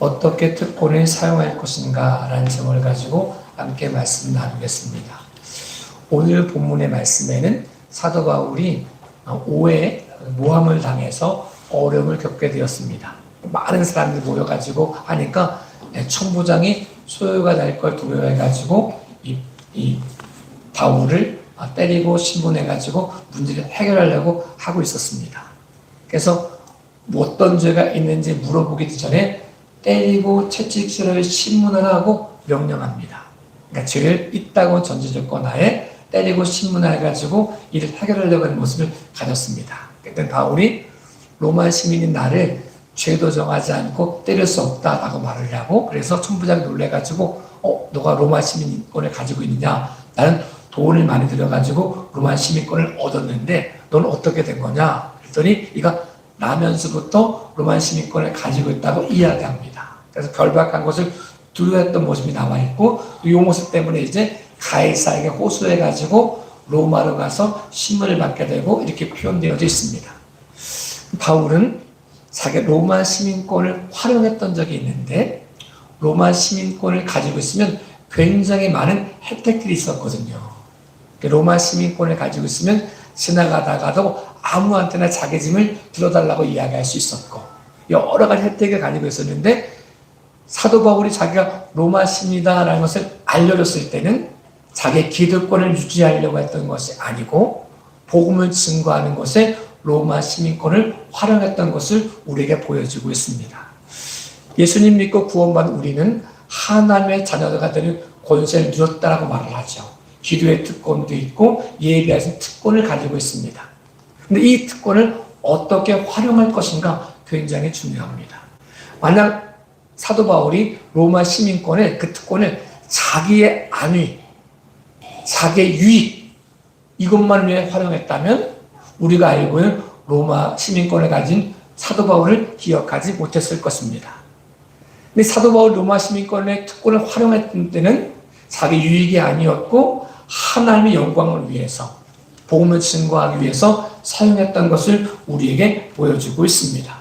어떻게 특권을 사용할 것인가 라는 점을 가지고 함께 말씀 나누겠습니다. 오늘 본문의 말씀에는 사도 바울이 오해, 모함을 당해서 어려움을 겪게 되었습니다. 많은 사람들이 모여가지고 하니까 천부장이 소요가 될 걸 두려워해가지고 이 바울을 때리고 신문해가지고 문제를 해결하려고 하고 있었습니다. 그래서 어떤 죄가 있는지 물어보기 전에 때리고 채찍질을 신문하라고 명령합니다. 그러니까 죄를 있다고 전제조건 하에 때리고 신문해가지고 이를 해결하려고 하는 모습을 가졌습니다. 그때 바울이 로마 시민인 나를 죄도 정하지 않고 때릴 수 없다라고 말을 하고, 그래서 천부장이 놀래가지고 너가 로마 시민권을 가지고 있느냐? 나는 돈을 많이 들여가지고 로마 시민권을 얻었는데 너는 어떻게 된 거냐? 그랬더니 이가 나면서부터 로마 시민권을 가지고 있다고 이야기합니다. 그래서 결박한 것을 두려워했던 모습이 나와 있고, 이 모습 때문에 이제 가이사에게 호소해가지고 로마로 가서 신문을 받게 되고 이렇게 표현되어져 있습니다. 바울은 자기 로마 시민권을 활용했던 적이 있는데, 로마 시민권을 가지고 있으면 굉장히 많은 혜택들이 있었거든요. 로마 시민권을 가지고 있으면 지나가다가도 아무한테나 자기 짐을 들어달라고 이야기할 수 있었고, 여러 가지 혜택을 가지고 있었는데, 사도 바울이 자기가 로마 시민이다라는 것을 알려줬을 때는 자기의 기득권을 유지하려고 했던 것이 아니고 복음을 증거하는 것에 로마 시민권을 활용했던 것을 우리에게 보여주고 있습니다. 예수님 믿고 구원받은 우리는 하나님의 자녀가 되는 권세를 누렸다라고 말을 하죠. 기도의 특권도 있고 예배에서 특권을 가지고 있습니다. 근데 이 특권을 어떻게 활용할 것인가 굉장히 중요합니다. 만약 사도 바울이 로마 시민권의 그 특권을 자기의 안위, 자기의 유익, 이것만 위해 활용했다면 우리가 알고 있는 로마 시민권을 가진 사도 바울을 기억하지 못했을 것입니다. 근데 사도 바울 로마 시민권의 특권을 활용했던 때는 자기 유익이 아니었고 하나님의 영광을 위해서, 복음을 증거하기 위해서 사용했던 것을 우리에게 보여주고 있습니다.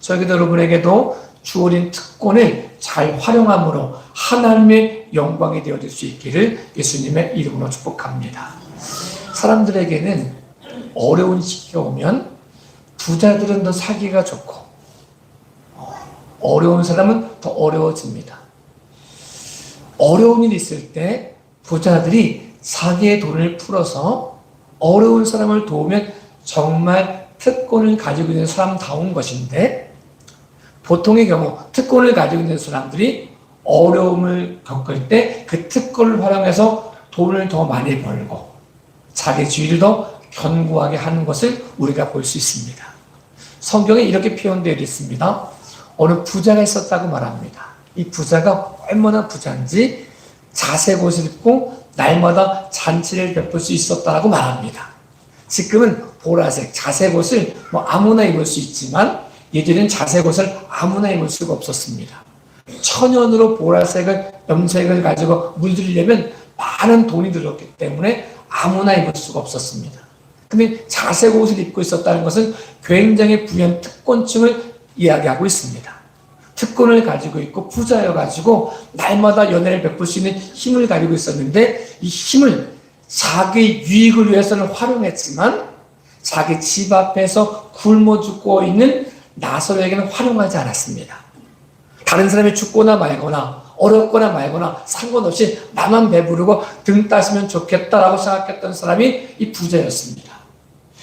저에게도 여러분에게도 주어진 특권을 잘 활용함으로 하나님의 영광이 되어질 수 있기를 예수님의 이름으로 축복합니다. 사람들에게는 어려운 시기가 오면 부자들은 더 살기가 좋고 어려운 사람은 더 어려워집니다. 어려운 일이 있을 때 부자들이 자기의 돈을 풀어서 어려운 사람을 도우면 정말 특권을 가지고 있는 사람다운 것인데, 보통의 경우 특권을 가지고 있는 사람들이 어려움을 겪을 때 그 특권을 활용해서 돈을 더 많이 벌고 자기 주의를 더 견고하게 하는 것을 우리가 볼 수 있습니다. 성경에 이렇게 표현되어 있습니다. 어느 부자가 있었다고 말합니다. 이 부자가 얼마나 부자인지 자색 옷을 입고 날마다 잔치를 베풀 수 있었다고 말합니다. 지금은 보라색, 자색 옷을 아무나 입을 수 있지만 예전에는 자색 옷을 아무나 입을 수가 없었습니다. 천연으로 보라색을, 염색을 가지고 물들이려면 많은 돈이 들었기 때문에 아무나 입을 수가 없었습니다. 근데 자색 옷을 입고 있었다는 것은 굉장히 부유한 특권층을 이야기하고 있습니다. 특권을 가지고 있고 부자여가지고 날마다 연애를 베풀 수 있는 힘을 가지고 있었는데, 이 힘을 자기 유익을 위해서는 활용했지만 자기 집 앞에서 굶어 죽고 있는 나사로에게는 활용하지 않았습니다. 다른 사람이 죽거나 말거나 어렵거나 말거나 상관없이 나만 배부르고 등 따시면 좋겠다라고 생각했던 사람이 이 부자였습니다.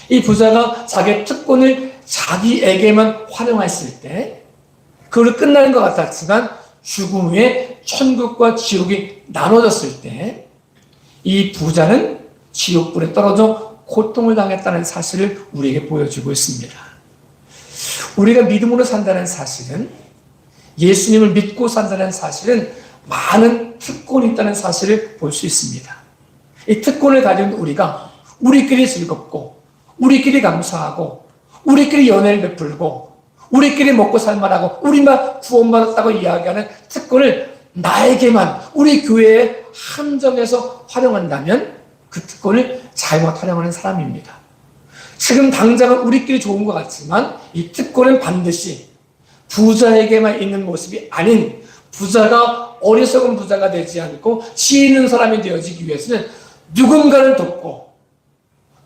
이 부자가 자기의 특권을 자기에게만 활용했을 때 그걸로 끝나는 것 같았지만 죽음 후에 천국과 지옥이 나눠졌을 때 이 부자는 지옥불에 떨어져 고통을 당했다는 사실을 우리에게 보여주고 있습니다. 우리가 믿음으로 산다는 사실은, 예수님을 믿고 산다는 사실은 많은 특권이 있다는 사실을 볼 수 있습니다. 이 특권을 가진 우리가 우리끼리 즐겁고 우리끼리 감사하고 우리끼리 연애를 베풀고 우리끼리 먹고 살만하고 우리만 구원받았다고 이야기하는 특권을 나에게만, 우리 교회에 한정해서 활용한다면 그 특권을 잘못 활용하는 사람입니다. 지금 당장은 우리끼리 좋은 것 같지만 이 특권은 반드시 부자에게만 있는 모습이 아닌 부자가 어리석은 부자가 되지 않고 지혜 있는 사람이 되어지기 위해서는 누군가를 돕고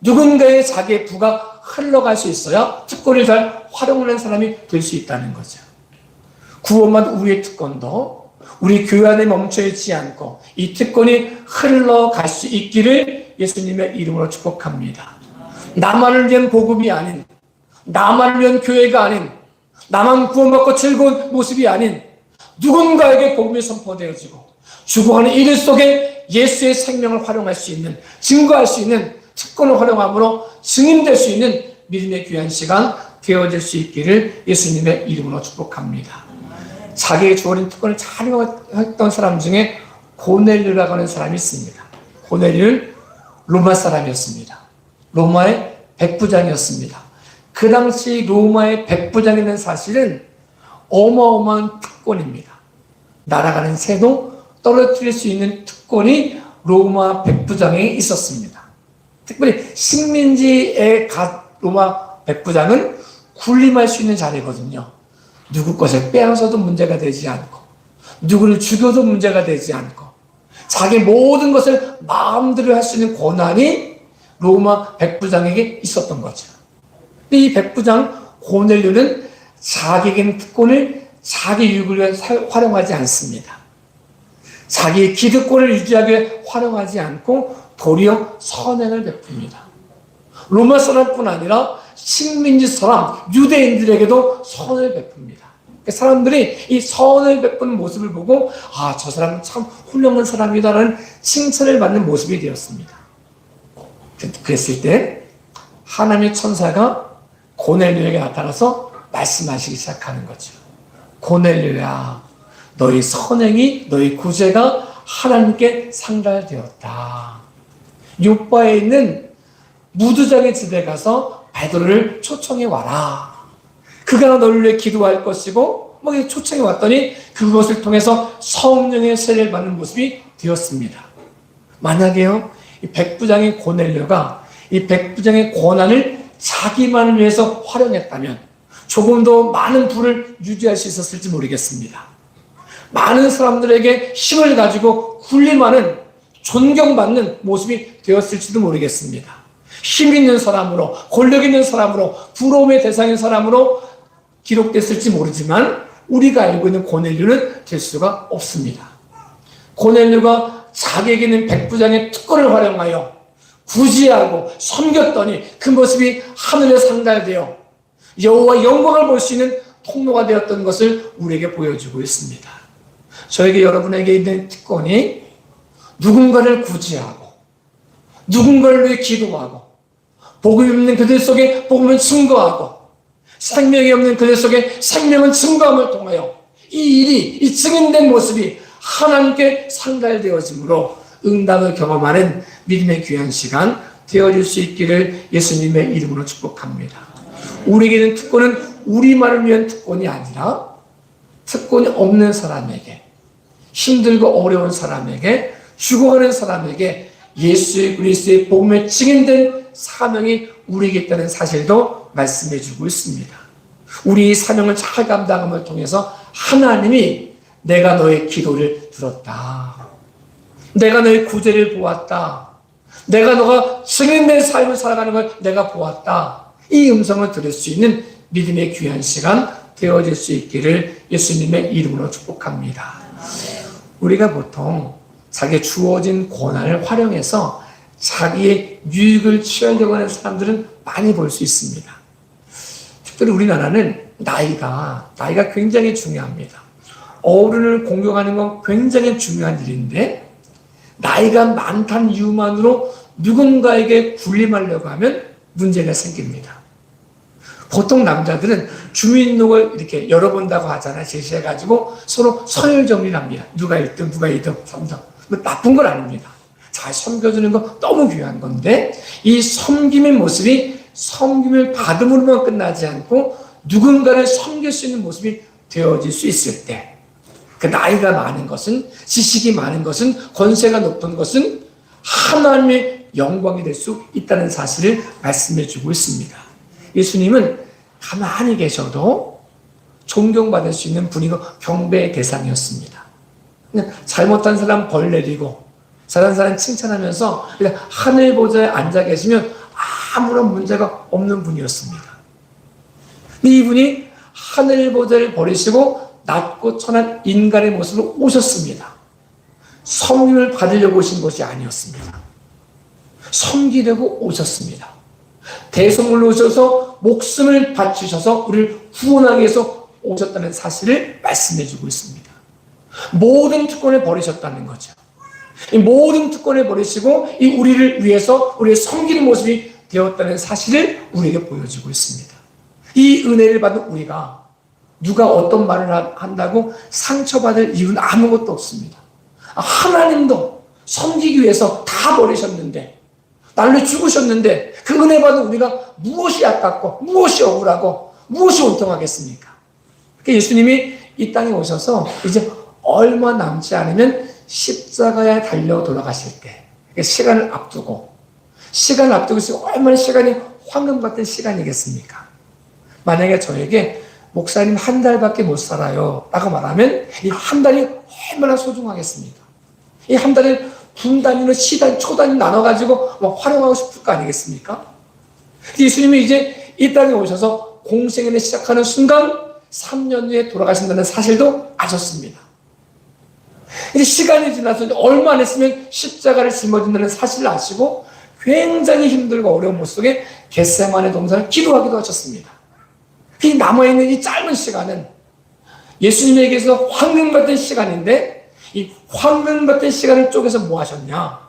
누군가의 자기의 부가 흘러갈 수 있어야 특권을 잘 활용하는 사람이 될 수 있다는 거죠. 구원받은 우리의 특권도 우리 교회 안에 멈춰있지 않고 이 특권이 흘러갈 수 있기를 예수님의 이름으로 축복합니다. 나만을 위한 복음이 아닌, 나만을 위한 교회가 아닌, 나만 구원받고 즐거운 모습이 아닌 누군가에게 복음이 선포되어지고 죽어가는 이들 속에 예수의 생명을 활용할 수 있는, 증거할 수 있는 특권을 활용함으로 증인될 수 있는 믿음의 귀한 시간 되어질 수 있기를 예수님의 이름으로 축복합니다. 자기의 주어진 특권을 잘 활용했던 사람 중에 고넬료라고 하는 사람이 있습니다. 고넬료는 로마 사람이었습니다. 로마의 백부장이었습니다. 그 당시 로마의 백부장이라는 사실은 어마어마한 특권입니다. 날아가는 새도 떨어뜨릴 수 있는 특권이 로마 백부장에 있었습니다. 특별히 식민지에 간 로마 백부장은 군림할 수 있는 자리거든요. 누구 것을 빼앗아도 문제가 되지 않고 누구를 죽여도 문제가 되지 않고 자기 모든 것을 마음대로 할 수 있는 권한이 로마 백부장에게 있었던 거죠. 이 백부장 고넬료는 자기에게 특권을 자기 유익을 위해 활용하지 않습니다. 자기의 기득권을 유지하기 위해 활용하지 않고 도리어 선행을 베풉니다. 로마 사람뿐 아니라 식민지 사람, 유대인들에게도 선을 베풉니다. 사람들이 이 선을 베푸는 모습을 보고 아, 저 사람은 참 훌륭한 사람이다라는 칭찬을 받는 모습이 되었습니다. 그랬을 때 하나님의 천사가 고넬료에게 나타나서 말씀하시기 시작하는 거죠. 고넬료야, 너희 선행이, 너희 구제가 하나님께 상달되었다. 요바에 있는 무두장의 집에 가서 베드로를 초청해 와라. 그가 너를 위해 기도할 것이고 초청해 왔더니 그것을 통해서 성령의 세례를 받는 모습이 되었습니다. 만약에요, 이 백부장의 고넬료가 이 백부장의 권한을 자기만을 위해서 활용했다면 조금 더 많은 부를 유지할 수 있었을지 모르겠습니다. 많은 사람들에게 힘을 가지고 군림하는, 존경받는 모습이 되었을지도 모르겠습니다. 힘 있는 사람으로, 권력 있는 사람으로, 부러움의 대상인 사람으로 기록됐을지 모르지만 우리가 알고 있는 고넬료는 될 수가 없습니다. 고넬료가 자기에게 있는 백부장의 특권을 활용하여 구제하고 섬겼더니 그 모습이 하늘에 상달되어 여호와의 영광을 볼 수 있는 통로가 되었던 것을 우리에게 보여주고 있습니다. 저에게, 여러분에게 있는 특권이 누군가를 구제하고 누군가를 위해 기도하고 복음이 없는 그들 속에 복음을 증거하고 생명이 없는 그들 속에 생명을 증거함을 통하여 이 일이, 이 증인된 모습이 하나님께 상달되어짐으로 응답을 경험하는 믿음의 귀한 시간 되어질 수 있기를 예수님의 이름으로 축복합니다. 우리에게는 특권은 우리만을 위한 특권이 아니라 특권이 없는 사람에게, 힘들고 어려운 사람에게, 죽어가는 사람에게 예수 그리스도의 복음에 증인된 사명이 우리에게 있다는 사실도 말씀해 주고 있습니다. 우리 사명을 잘 감당함을 통해서 하나님이 내가 너의 기도를 들었다. 내가 너의 구제를 보았다. 내가 너가 증인된 삶을 살아가는 걸 내가 보았다. 이 음성을 들을 수 있는 믿음의 귀한 시간 되어질 수 있기를 예수님의 이름으로 축복합니다. 우리가 보통 자기의 주어진 권한을 활용해서 자기의 유익을 취하려고 하는 사람들은 많이 볼 수 있습니다. 특별히 우리나라는 나이가 굉장히 중요합니다. 어른을 공경하는 건 굉장히 중요한 일인데 나이가 많다는 이유만으로 누군가에게 군림하려고 하면 문제가 생깁니다. 보통 남자들은 주민등록을 이렇게 열어본다고 하잖아요. 제시해가지고 서로 서열 정리를 합니다. 누가 1등, 누가 2등, 3등. 나쁜 건 아닙니다. 잘 섬겨주는 거 너무 귀한 건데 이 섬김의 모습이 섬김을 받음으로만 끝나지 않고 누군가를 섬길 수 있는 모습이 되어질 수 있을 때 그 나이가 많은 것은, 지식이 많은 것은, 권세가 높은 것은 하나님의 영광이 될 수 있다는 사실을 말씀해 주고 있습니다. 예수님은 가만히 계셔도 존경받을 수 있는 분이고 경배의 대상이었습니다. 그냥 잘못한 사람 벌 내리고 잘한 사람 칭찬하면서 그냥 하늘 보좌에 앉아 계시면 아무런 문제가 없는 분이었습니다. 근데 이분이 하늘 보좌를 버리시고 낮고 천한 인간의 모습으로 오셨습니다. 섬김을 받으려고 오신 것이 아니었습니다. 섬기려고 오셨습니다. 대성물로 오셔서 목숨을 바치셔서 우리를 구원하기 위해서 오셨다는 사실을 말씀해 주고 있습니다. 모든 특권을 버리셨다는 거죠. 이 모든 특권을 버리시고 이 우리를 위해서 우리의 섬기는 모습이 되었다는 사실을 우리에게 보여주고 있습니다. 이 은혜를 받은 우리가 누가 어떤 말을 한다고 상처받을 이유는 아무것도 없습니다. 하나님도 섬기기 위해서 다 버리셨는데, 날로 죽으셨는데 그 은혜 받은 우리가 무엇이 아깝고 무엇이 억울하고 무엇이 온통하겠습니까? 예수님이 이 땅에 오셔서 이제 얼마 남지 않으면 십자가에 달려 돌아가실 때, 시간을 앞두고 있으면 얼마나 시간이 황금 같은 시간이겠습니까? 만약에 저에게 목사님 한 달밖에 못 살아요 라고 말하면 이 한 달이 얼마나 소중하겠습니까? 이 한 달을 분 단위로 시 단위, 초 단위 나눠가지고 활용하고 싶을 거 아니겠습니까? 예수님이 이제 이 땅에 오셔서 공생애를 시작하는 순간 3년 후에 돌아가신다는 사실도 아셨습니다. 이제 시간이 지나서 얼마 안 했으면 십자가를 짊어진다는 사실을 아시고 굉장히 힘들고 어려운 모습 속에 겟세마네 동산을 기도하기도 하셨습니다. 이 남아있는 이 짧은 시간은 예수님에게서 황금 같은 시간인데 이 황금 같은 시간을 쪼개서 뭐 하셨냐?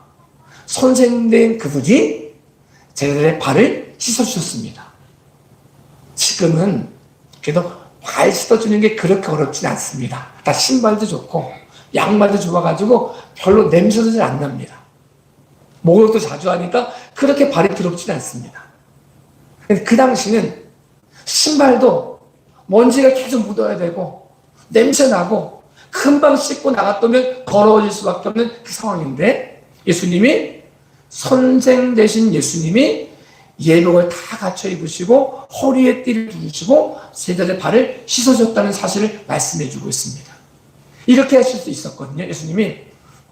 선생된 그분이 제자들의 발을 씻어주셨습니다. 지금은 그래도 발 씻어주는 게 그렇게 어렵진 않습니다. 다 신발도 좋고 양말도 좋아가지고 별로 냄새도 잘 안 납니다. 목욕도 자주 하니까 그렇게 발이 더럽진 않습니다. 근데 그 당시는 신발도 먼지가 계속 묻어야 되고 냄새 나고 금방 씻고 나갔다면 더러워질 수밖에 없는 그 상황인데 예수님이 선생 되신 예수님이 예복을 다 갖춰 입으시고 허리에 띠를 두르시고 제자들의 발을 씻어줬다는 사실을 말씀해 주고 있습니다. 이렇게 하실 수 있었거든요. 예수님이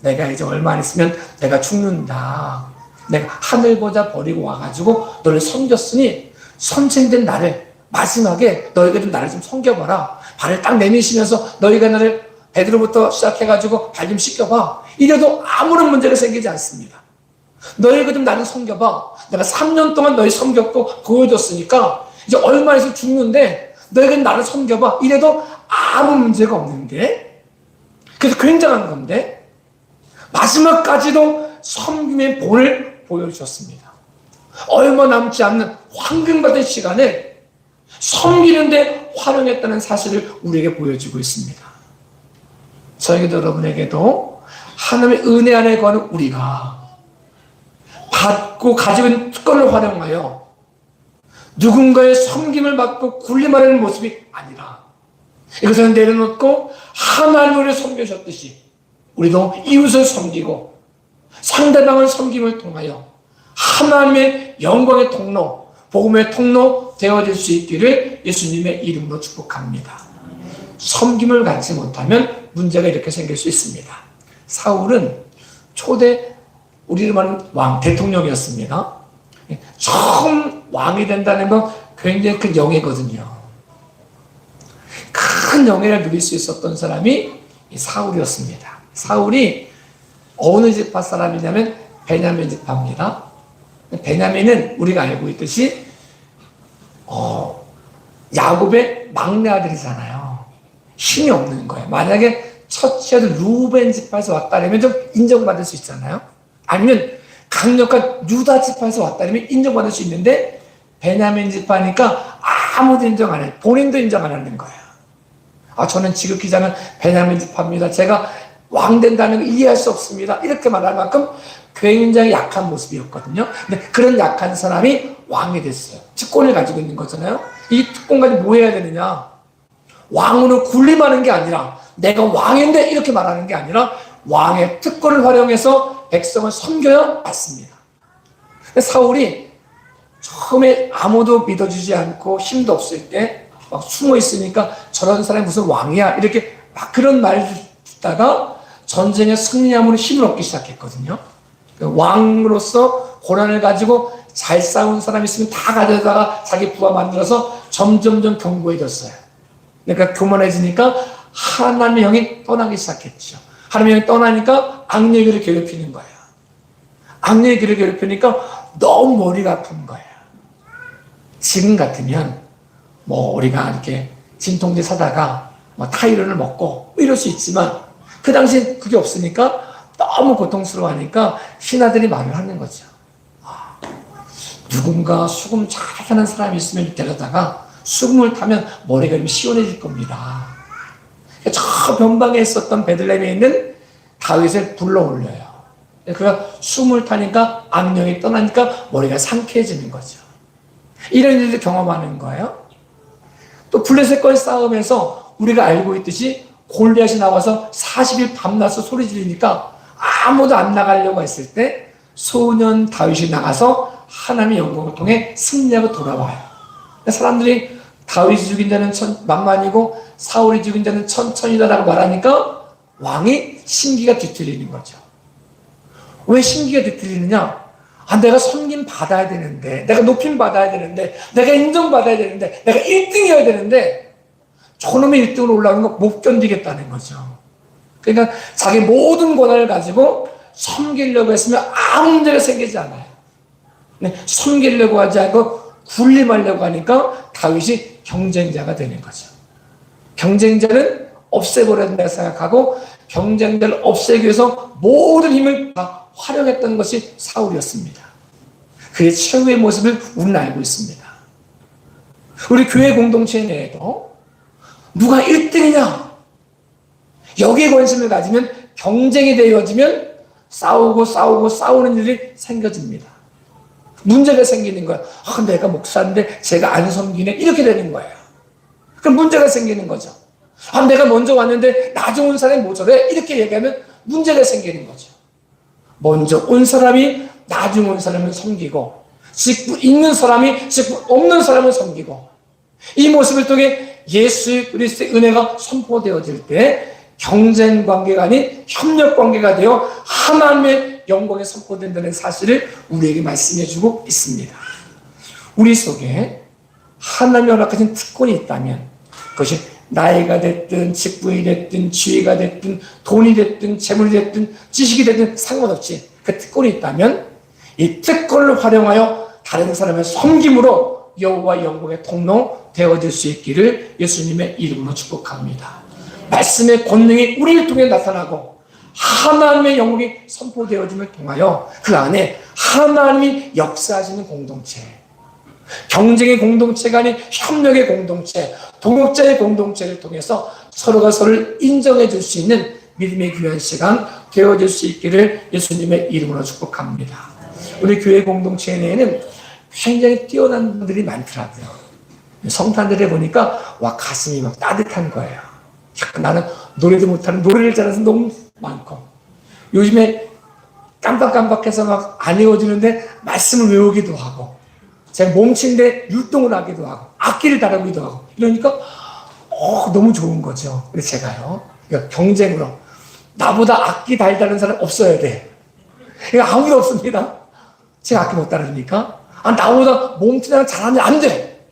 내가 이제 얼마 안 있으면 내가 죽는다. 내가 하늘 보자 버리고 와가지고 너를 섬겼으니 선생된 나를 마지막에 너희가 좀 나를 좀 섬겨봐라. 발을 딱 내미시면서 너희가 나를 베드로부터 시작해가지고 발 좀 씻겨봐. 이래도 아무런 문제가 생기지 않습니다. 너희가 좀 나를 섬겨봐. 내가 3년 동안 너희 섬겼고 보여줬으니까 이제 얼마 있으면 죽는데 너희가 나를 섬겨봐. 이래도 아무 문제가 없는데 그래서 굉장한 건데 마지막까지도 섬김의 본을 보여주셨습니다. 얼마 남지 않는 황금 같은 시간을 섬기는데 활용했다는 사실을 우리에게 보여주고 있습니다. 저에게도 여러분에게도 하나님의 은혜 안에 거하는 우리가 받고 가지고 있는 특권을 활용하여 누군가의 섬김을 받고 군림하는 모습이 아니라 이것을 내려놓고 하나님을 섬기셨듯이 우리도 이웃을 섬기고 상대방을 섬김을 통하여 하나님의 영광의 통로, 복음의 통로 되어질 수 있기를 예수님의 이름으로 축복합니다. 섬김을 갖지 못하면 문제가 이렇게 생길 수 있습니다. 사울은 초대 우리로 말하는 왕, 대통령이었습니다. 처음 왕이 된다는 건 굉장히 큰 영예거든요. 큰 영예를 누릴 수 있었던 사람이 사울이었습니다. 사울이 어느 지파 사람이냐면 베냐민 지파입니다. 베냐민은 우리가 알고 있듯이 야곱의 막내 아들이잖아요. 힘이 없는 거예요. 만약에 첫째 아들 루벤 지파에서 왔다면 좀 인정받을 수 있잖아요. 아니면 강력한 유다 지파에서 왔다면 인정받을 수 있는데 베냐민 지파니까 아무도 인정 안 해요. 본인도 인정 안 하는 거예요. 저는 지극히 작은 베냐민 지파입니다. 제가 왕 된다는 걸 이해할 수 없습니다. 이렇게 말할 만큼 굉장히 약한 모습이었거든요. 근데 그런 약한 사람이 왕이 됐어요. 특권을 가지고 있는 거잖아요. 이 특권 가지고 뭐 해야 되느냐? 왕으로 군림하는 게 아니라 내가 왕인데 이렇게 말하는 게 아니라 왕의 특권을 활용해서 백성을 섬겨야 맞습니다. 사울이 처음에 아무도 믿어주지 않고 힘도 없을 때 막 숨어 있으니까 저런 사람이 무슨 왕이야 이렇게 막 그런 말 듣다가 전쟁에 승리함으로 힘을 얻기 시작했거든요. 왕으로서 고난을 가지고 잘 싸운 사람이 있으면 다 가져다가 자기 부하 만들어서 점점점 견고해졌어요. 그러니까 교만해지니까 하나님의 영이 떠나기 시작했죠. 하나님의 영이 떠나니까 악령의 길을 괴롭히는 거예요. 악령의 길을 괴롭히니까 너무 머리가 아픈 거예요. 지금 같으면 뭐 우리가 이렇게 진통제 사다가 뭐 타이레놀을 먹고 이럴 수 있지만 그 당시에 그게 없으니까 너무 고통스러워하니까 신하들이 말을 하는 거죠. 누군가 수금 잘 타는 사람이 있으면 데려다가 수금을 타면 머리가 좀 시원해질 겁니다. 저 변방에 있었던 베들레헴에 있는 다윗을 불러올려요. 그가 숨을 타니까 악령이 떠나니까 머리가 상쾌해지는 거죠. 이런 일을 경험하는 거예요. 또 블레셋과의 싸움에서 우리가 알고 있듯이 골리앗이 나와서 40일 밤낮서 소리 지르니까 아무도 안 나가려고 했을 때 소년 다윗이 나가서 하나님의 영광을 통해 승리하고 돌아와요. 사람들이 다윗이 죽인 자는 만만이고 사울이 죽인 자는 천천히다라고 말하니까 왕이 심기가 뒤틀리는 거죠. 왜 심기가 뒤틀리느냐? 내가 섬김 받아야 되는데, 내가 높임 받아야 되는데, 내가 인정받아야 되는데, 내가 1등이어야 되는데 저놈의 1등으로 올라가는 거 못 견디겠다는 거죠. 그러니까 자기 모든 권한을 가지고 섬기려고 했으면 아무 문제가 생기지 않아요. 섬기려고 하지 않고 군림하려고 하니까 다윗이 경쟁자가 되는 거죠. 경쟁자는 없애버려야 된다고 생각하고 경쟁자를 없애기 위해서 모든 힘을 다 활용했던 것이 사울이었습니다. 그의 최후의 모습을 우리는 알고 있습니다. 우리 교회 공동체 내에도 누가 1등이냐 여기에 관심을 가지면 경쟁이 되어지면 싸우는 일이 생겨집니다. 문제가 생기는 거야. 내가 목사인데 제가 안 섬기네 이렇게 되는 거예요. 그럼 문제가 생기는 거죠. 내가 먼저 왔는데 나중 온 사람이 뭐 저래 이렇게 얘기하면 문제가 생기는 거죠. 먼저 온 사람이 나중 온 사람을 섬기고 직분 있는 사람이 직분 없는 사람을 섬기고 이 모습을 통해 예수 그리스도의 은혜가 선포되어질 때 경쟁 관계가 아닌 협력 관계가 되어 하나님의 영광에 선포된다는 사실을 우리에게 말씀해주고 있습니다. 우리 속에 하나님이 허락하신 특권이 있다면 그것이 나이가 됐든 직분이 됐든 지위가 됐든 돈이 됐든 재물이 됐든 지식이 됐든 상관없이 그 특권이 있다면 이 특권을 활용하여 다른 사람의 섬김으로 여호와 영광의 통로 되어질 수 있기를 예수님의 이름으로 축복합니다. 말씀의 권능이 우리를 통해 나타나고 하나님의 영광이 선포되어짐을 통하여 그 안에 하나님이 역사하시는 공동체, 경쟁의 공동체가 아닌 협력의 공동체, 동역자의 공동체를 통해서 서로가 서로를 인정해 줄 수 있는 믿음의 귀한 시간 되어질 수 있기를 예수님의 이름으로 축복합니다. 우리 교회 공동체 내에는 굉장히 뛰어난 분들이 많더라고요. 성탄절에 보니까 가슴이 막 따뜻한 거예요. 나는 노래도 못하는 노래를 잘해서 너무 많고 요즘에 깜빡깜빡해서 막 안 외워지는데 말씀을 외우기도 하고 제가 몸치인데 율동을 하기도 하고 악기를 다루기도 하고 이러니까 너무 좋은 거죠. 그래서 제가요 그러니까 경쟁으로 나보다 악기 달다는 사람 없어야 돼. 그러니까 아무도 없습니다. 제가 악기 못 다루니까 나보다 몸치나 잘하면 안 돼.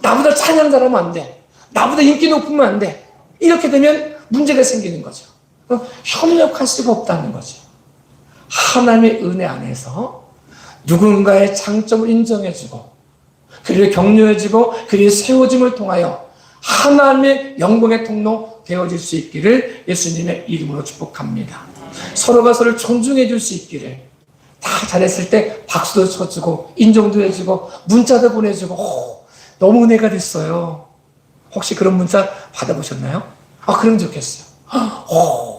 나보다 찬양 잘하면 안 돼. 나보다 인기 높으면 안 돼. 이렇게 되면 문제가 생기는 거죠. 협력할 수가 없다는 거죠. 하나님의 은혜 안에서 누군가의 장점을 인정해주고 그를 격려해주고 그를 세워줌을 통하여 하나님의 영광의 통로 되어질 수 있기를 예수님의 이름으로 축복합니다. 서로가 서로를 존중해 줄 수 있기를 다 잘했을 때 박수도 쳐주고 인정도 해주고 문자도 보내주고 너무 은혜가 됐어요. 혹시 그런 문자 받아보셨나요? 그러면 좋겠어요.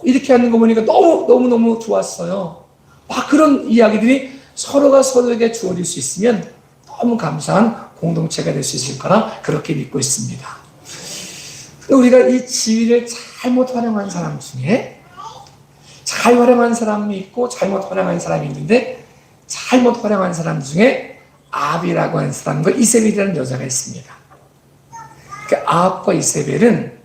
이렇게 하는 거 보니까 너무 좋았어요. 그런 이야기들이 서로가 서로에게 주어질 수 있으면 너무 감사한 공동체가 될 수 있을 거라 그렇게 믿고 있습니다. 우리가 이 지위를 잘못 활용한 사람 중에 잘 활용한 사람이 있고 잘못 활용한 사람이 있는데 잘못 활용한 사람 중에 아합이라고 하는 사람과 이세벨이라는 여자가 있습니다. 아합과 이세벨은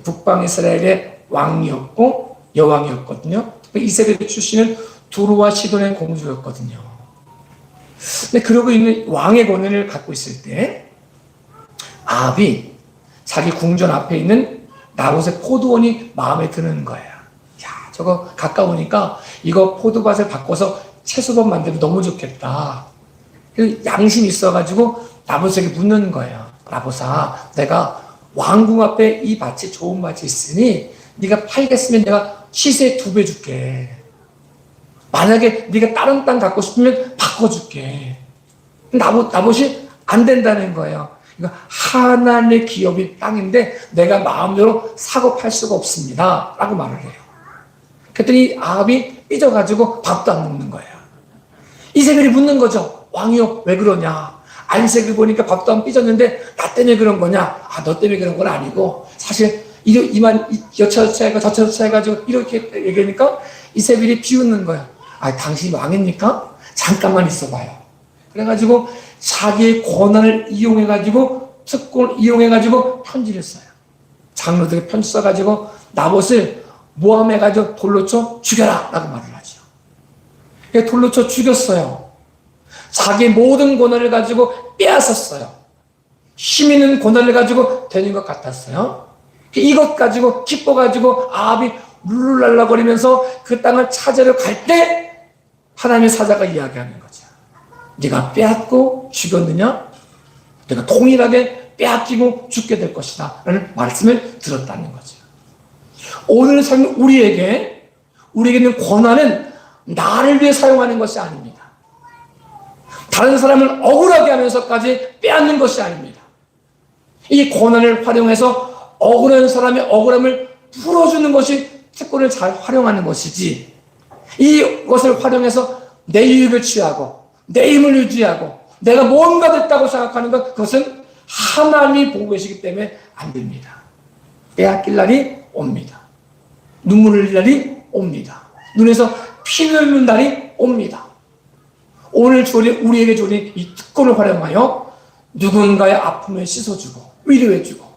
북방 이스라엘의 왕이었고 여왕이었거든요. 이세벨 출신은 두루와 시돈의 공주였거든요. 근데 그러고 있는 왕의 권한을 갖고 있을 때 아합이 자기 궁전 앞에 있는 나봇의 포도원이 마음에 드는 거예요. 야, 저거 가까우니까 이거 포도밭을 바꿔서 채소밭 만들면 너무 좋겠다. 양심이 있어가지고 나봇에게 묻는 거예요. 나봇아, 내가 왕궁 앞에 이 밭이 좋은 밭이 있으니 네가 팔겠으면 내가 시세 2배 줄게. 만약에 네가 다른 땅 갖고 싶으면 바꿔줄게. 나봇이 안 된다는 거예요. 이거 하나님의 기업인 땅인데 내가 마음대로 사고 팔 수가 없습니다. 라고 말을 해요. 그랬더니 아합이 삐져가지고 밥도 안 먹는 거예요. 이세벨이 묻는 거죠. 왕이요, 왜 그러냐? 안색을 보니까 밥도 안 삐졌는데 나 때문에 그런 거냐? 아, 너 때문에 그런 건 아니고 사실 이만 여차여차 해가지고 이렇게 얘기하니까 이세벨이 비웃는 거예요. 아, 당신이 왕입니까? 잠깐만 있어봐요. 그래가지고 자기의 권한을 이용해가지고 특권을 이용해가지고 편지를 써요. 장로들에게 편지 써가지고 나봇을 모함해가지고 돌로 쳐 죽여라 라고 말을 하죠. 돌로 쳐 죽였어요. 자기 모든 권한을 가지고 빼앗았어요. 힘 있는 권한을 가지고 되는 것 같았어요. 이것 가지고 기뻐가지고 아합이 룰루랄라거리면서 그 땅을 찾으러 갈 때 하나님의 사자가 이야기하는 거죠. 네가 빼앗고 죽였느냐? 내가 동일하게 빼앗기고 죽게 될 것이다 라는 말씀을 들었다는 거죠. 오늘 삶 우리에게 있는 권한은 나를 위해 사용하는 것이 아닙니다. 다른 사람을 억울하게 하면서까지 빼앗는 것이 아닙니다. 이 권한을 활용해서 억울한 사람의 억울함을 풀어주는 것이 특권을 잘 활용하는 것이지, 이것을 활용해서 내 이익을 취하고 내 힘을 유지하고 내가 뭔가 됐다고 생각하는 것, 그것은 하나님이 보고 계시기 때문에 안 됩니다. 빼앗길 날이 옵니다. 눈물을 흘릴 날이 옵니다. 눈에서 피를 흘리는 날이 옵니다. 오늘 우리에게 주어진 이 특권을 활용하여 누군가의 아픔을 씻어주고 위로해주고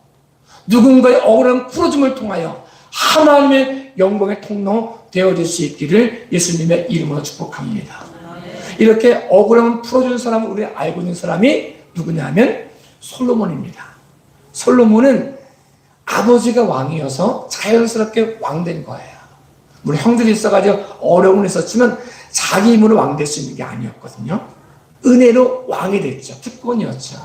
누군가의 억울함을 풀어줌을 통하여 하나님의 영광의 통로 되어질 수 있기를 예수님의 이름으로 축복합니다. 이렇게 억울함을 풀어주는 사람은 우리 알고 있는 사람이 누구냐면 솔로몬입니다. 솔로몬은 아버지가 왕이어서 자연스럽게 왕된 거예요. 물론 형들이 있어가지고 어려움을 있었지만 자기 힘으로 왕 될 수 있는 게 아니었거든요. 은혜로 왕이 됐죠. 특권이었죠.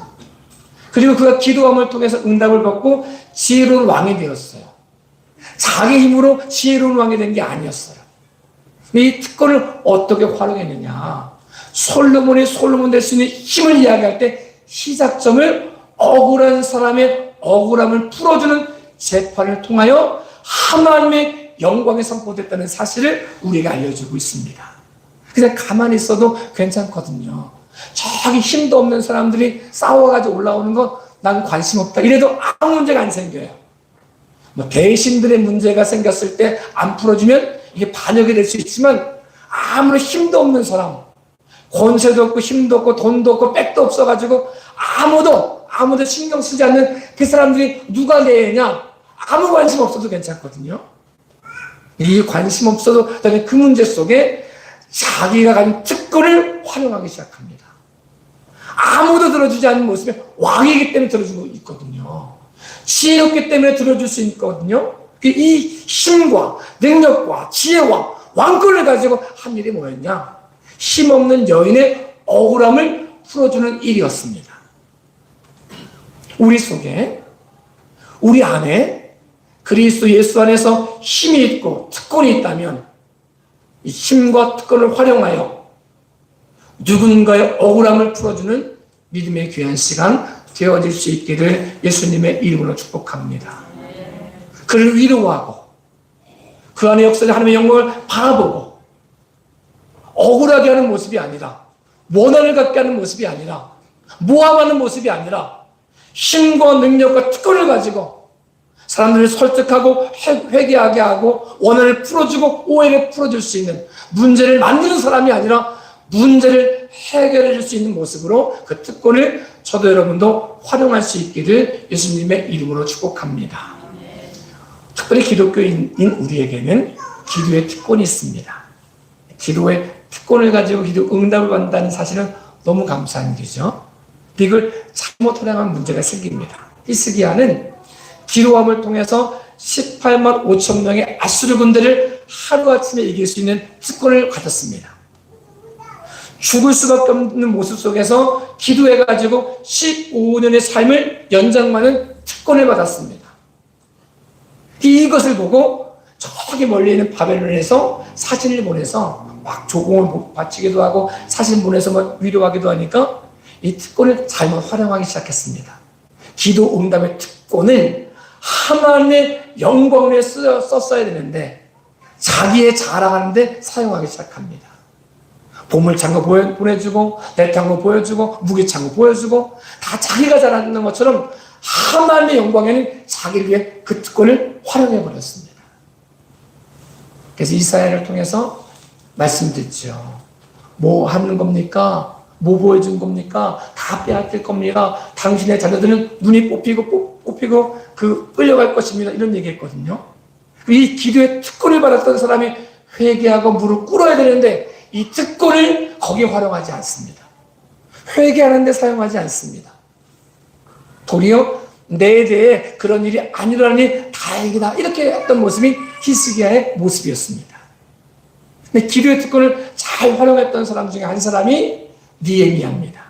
그리고 그가 기도함을 통해서 응답을 받고 지혜로운 왕이 되었어요. 자기 힘으로 지혜로운 왕이 된 게 아니었어요. 이 특권을 어떻게 활용했느냐. 솔로몬이 솔로몬 될 수 있는 힘을 이야기할 때 시작점을 억울한 사람의 억울함을 풀어주는 재판을 통하여 하나님의 영광이 선포됐다는 사실을 우리에게 알려주고 있습니다. 그냥 가만히 있어도 괜찮거든요. 저기 힘도 없는 사람들이 싸워가지고 올라오는 거 난 관심 없다 이래도 아무 문제가 안 생겨요. 대신들의 문제가 생겼을 때 안 풀어주면 이게 반역이 될 수 있지만 아무런 힘도 없는 사람, 권세도 없고 힘도 없고 돈도 없고 백도 없어가지고 아무도 신경 쓰지 않는 그 사람들이 누가 내냐? 아무 관심 없어도 괜찮거든요. 이 관심 없어도 그다음에 그 문제 속에 자기가 가진 특권을 활용하기 시작합니다. 아무도 들어주지 않는 모습에 왕이기 때문에 들어주고 있거든요. 지혜롭기 때문에 들어줄 수 있거든요. 이 힘과 능력과 지혜와 왕권을 가지고 한 일이 뭐였냐? 힘없는 여인의 억울함을 풀어주는 일이었습니다. 우리 속에, 우리 안에 그리스도 예수 안에서 힘이 있고 특권이 있다면 이 힘과 특권을 활용하여 누군가의 억울함을 풀어주는 믿음의 귀한 시간 되어질 수 있기를 예수님의 이름으로 축복합니다. 그를 위로하고 그 안에 역사된 하나님의 영광을 바라보고 억울하게 하는 모습이 아니라, 원한을 갖게 하는 모습이 아니라, 모함하는 모습이 아니라 힘과 능력과 특권을 가지고 사람들을 설득하고 회개하게 하고 원한을 풀어주고 오해를 풀어줄 수 있는, 문제를 만드는 사람이 아니라 문제를 해결해 줄 수 있는 모습으로 그 특권을 저도 여러분도 활용할 수 있기를 예수님의 이름으로 축복합니다. 특별히 기독교인 우리에게는 기도의 특권이 있습니다. 기도의 특권을 가지고 기도 응답을 받는다는 사실은 너무 감사한 일이죠. 이걸 잘못 활용하면 문제가 생깁니다. 히스기야는 기도함을 통해서 18만 5천 명의 아수르 군대를 하루아침에 이길 수 있는 특권을 가졌습니다. 죽을 수밖에 없는 모습 속에서 기도해가지고 15년의 삶을 연장하는 특권을 받았습니다. 이것을 보고 저기 멀리 있는 바벨론에서 사진을 보내서 막 조공을 바치기도 하고 사진 보내서 막 위로하기도 하니까 이 특권을 잘못 활용하기 시작했습니다. 기도 응답의 특권을 하나님의 영광을 위해 썼어야 되는데 자기의 자랑하는데 사용하기 시작합니다. 보물창고 보내주고 내창고 보여주고 무기창고 보여주고 다 자기가 잘하는 것처럼 하나님의 영광에는 자기를 위해 그 특권을 활용해버렸습니다. 그래서 이사야를 통해서 말씀드렸죠. 뭐 하는 겁니까? 뭐 보여준 겁니까? 다 빼앗길 겁니다. 당신의 자녀들은 눈이 뽑히고 끌려갈 것입니다. 이런 얘기했거든요. 이 기도의 특권을 받았던 사람이 회개하고 무릎 꿇어야 되는데 이 특권을 거기에 활용하지 않습니다. 회개하는 데 사용하지 않습니다. 도리어 내 대해 그런 일이 아니라니 다행이다. 이렇게 했던 모습이 히스기야의 모습이었습니다. 근데 기도의 특권을 잘 활용했던 사람 중에 한 사람이 느헤미야입니다.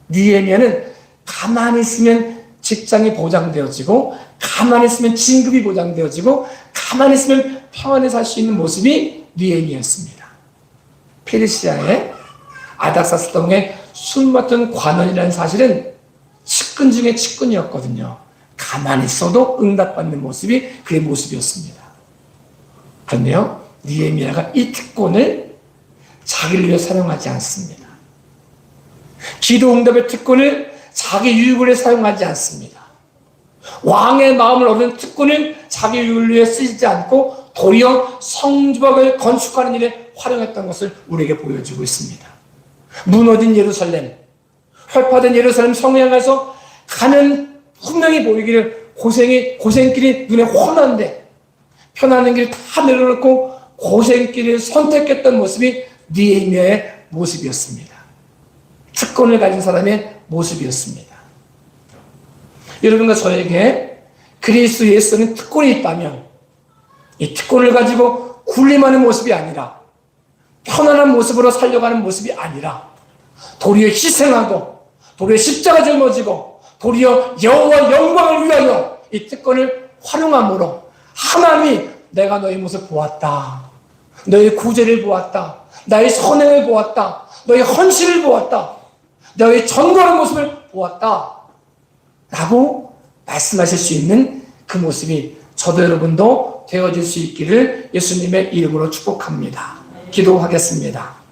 느헤미야는 가만히 있으면 직장이 보장되어지고 가만히 있으면 진급이 보장되어지고 가만히 있으면 평안에 살 수 있는 모습이 느헤미야였습니다. 페르시아의 아닥사스 동의 술 맡은 관원이라는 사실은 측근 중에 측근이었거든요. 가만히 있어도 응답받는 모습이 그의 모습이었습니다. 그런데요, 느헤미야가 이 특권을 자기를 위해 사용하지 않습니다. 기도 응답의 특권을 자기 유익을 위해 사용하지 않습니다. 왕의 마음을 얻은 특권을 자기 유익을 위해 쓰지 않고 도리어 성주박을 건축하는 일에 활용했던 것을 우리에게 보여주고 있습니다. 무너진 예루살렘, 헐파된 예루살렘 성을 향해서 가는 분명히 보이기를 고생길이 눈에 훤한데 편안한 길 다 내려놓고 고생길을 선택했던 모습이 느헤미야의 모습이었습니다. 특권을 가진 사람의 모습이었습니다. 여러분과 저에게 그리스도 예수는 특권이 있다면 이 특권을 가지고 군림하는 모습이 아니라 편안한 모습으로 살려가는 모습이 아니라 도리어 희생하고 도리어 십자가 짊어지고 도리어 여호와 영광을 위하여 이 특권을 활용함으로 하나님이 내가 너의 모습을 보았다. 너의 구제를 보았다. 나의 선행을 보았다. 너의 헌신을 보았다. 너의 전거하는 모습을 보았다. 라고 말씀하실 수 있는 그 모습이 저도 여러분도 되어질 수 있기를 예수님의 이름으로 축복합니다. 기도하겠습니다.